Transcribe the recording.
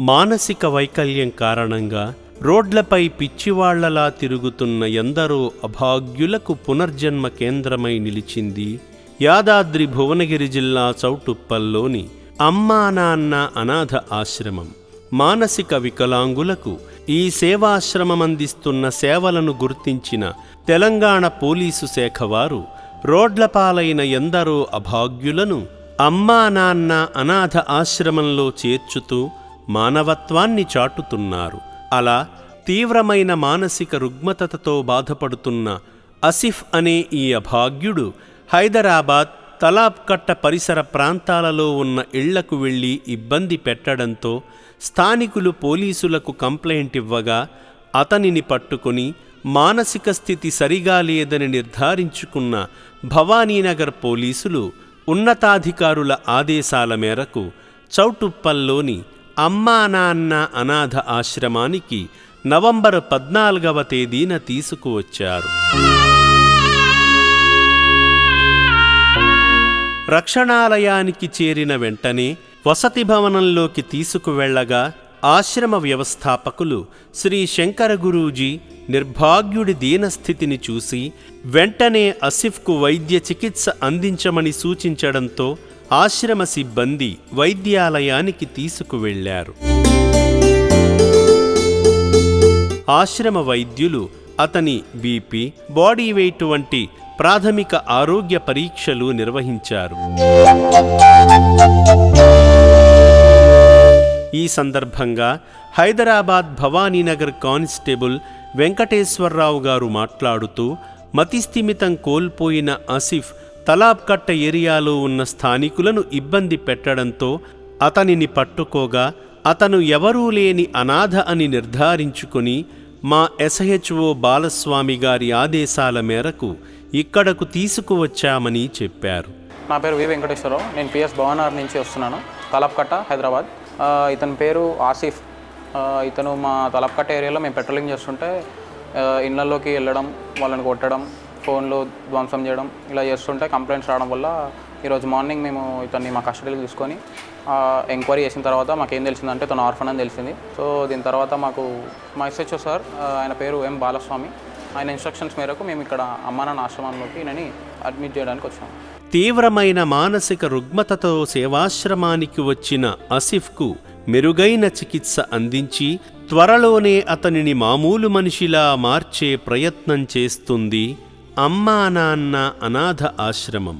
మానసిక వైకల్యం కారణంగా రోడ్లపై పిచ్చివాళ్లలా తిరుగుతున్న ఎందరో అభాగ్యులకు పునర్జన్మ కేంద్రమై నిలిచింది యాదాద్రి భువనగిరి జిల్లా చౌటుప్పల్లోని అమ్మా నాన్న అనాథ ఆశ్రమం. మానసిక వికలాంగులకు ఈ సేవాశ్రమమందిస్తున్న సేవలను గుర్తించిన తెలంగాణ పోలీసు శాఖ వారు రోడ్లపాలైన ఎందరో అభాగ్యులను అమ్మా నాన్న అనాథ ఆశ్రమంలో చేర్చుతూ మానవత్వాన్ని చాటుతున్నారు. అలా తీవ్రమైన మానసిక రుగ్మతతో బాధపడుతున్న ఆసిఫ్ అనే ఈ అభాగ్యుడు హైదరాబాద్ తలాబ్కట్ట పరిసర ప్రాంతాలలో ఉన్న ఇళ్లకు వెళ్లి ఇబ్బంది పెట్టడంతో స్థానికులు పోలీసులకు కంప్లైంట్ ఇవ్వగా అతనిని పట్టుకొని మానసిక స్థితి సరిగా లేదని నిర్ధారించుకున్న భవానీనగర్ పోలీసులు ఉన్నతాధికారుల ఆదేశాల మేరకు చౌటుప్పల్లోని అమ్మా నాన్న అనాథ ఆశ్రమానికి నవంబర్ 14వ తేదీన తీసుకువచ్చారు. రక్షణాలయానికి చేరిన వెంటనే వసతి భవనంలోకి తీసుకువెళ్లగా ఆశ్రమ వ్యవస్థాపకులు శ్రీ శంకర గురూజీ నిర్భాగ్యుడి దీనస్థితిని చూసి వెంటనే ఆసిఫ్కు వైద్య చికిత్స అందించమని సూచించడంతో ఆశ్రమ సిబ్బంది వైద్యాలయానికి తీసుకువెళ్లారు. ఆశ్రమ వైద్యులు అతని బీపీ, బాడీ వెయిట్ వంటి ప్రాథమిక ఆరోగ్య పరీక్షలు నిర్వహించారు. ఈ సందర్భంగా హైదరాబాద్ భవానీనగర్ కానిస్టేబుల్ వెంకటేశ్వరరావు గారు మాట్లాడుతూ మతిస్థిమితం కోల్పోయిన ఆసిఫ్ తలాబ్కట్ట ఏరియాలో ఉన్న స్థానికులను ఇబ్బంది పెట్టడంతో అతనిని పట్టుకోగా అతను ఎవరూ లేని అనాథ అని నిర్ధారించుకుని మా SHO బాలస్వామి గారి ఆదేశాల మేరకు ఇక్కడకు తీసుకువచ్చామని చెప్పారు. నా పేరు వి వెంకటేశ్వరరావు. నేను PS భవనార్ నుంచి వస్తున్నాను, తలాబ్కట్ట హైదరాబాద్. ఇతని పేరు ఆసిఫ్. ఇతను మా తలాబ్కట్ట ఏరియాలో మేము పెట్రోలింగ్ చేస్తుంటే ఇళ్లలోకి వెళ్ళడం, వాళ్ళని కొట్టడం, ఫోన్లు ధ్వంసం చేయడం ఇలా చేస్తుంటే కంప్లైంట్స్ రావడం వల్ల ఈరోజు మార్నింగ్ మేము ఇతన్ని మా కస్టడీకి తీసుకొని ఎంక్వైరీ చేసిన తర్వాత మాకేం తెలిసిందంటే తను ఆర్ఫన్ అని తెలిసింది. సో దీని తర్వాత మాకు మా SHO సార్, ఆయన పేరు M బాలస్వామి, ఆయన ఇన్స్ట్రక్షన్స్ మేరకు మేము ఇక్కడ అమ్మా నాన్న ఆశ్రమంలోకి ఈయనని అడ్మిట్ చేయడానికి వచ్చాము. తీవ్రమైన మానసిక రుగ్మతతో సేవాశ్రమానికి వచ్చిన ఆసిఫ్కు మెరుగైన చికిత్స అందించి త్వరలోనే అతనిని మామూలు మనిషిలా మార్చే ప్రయత్నం చేస్తుంది అమ్మా నాన్న అనాథ ఆశ్రమం.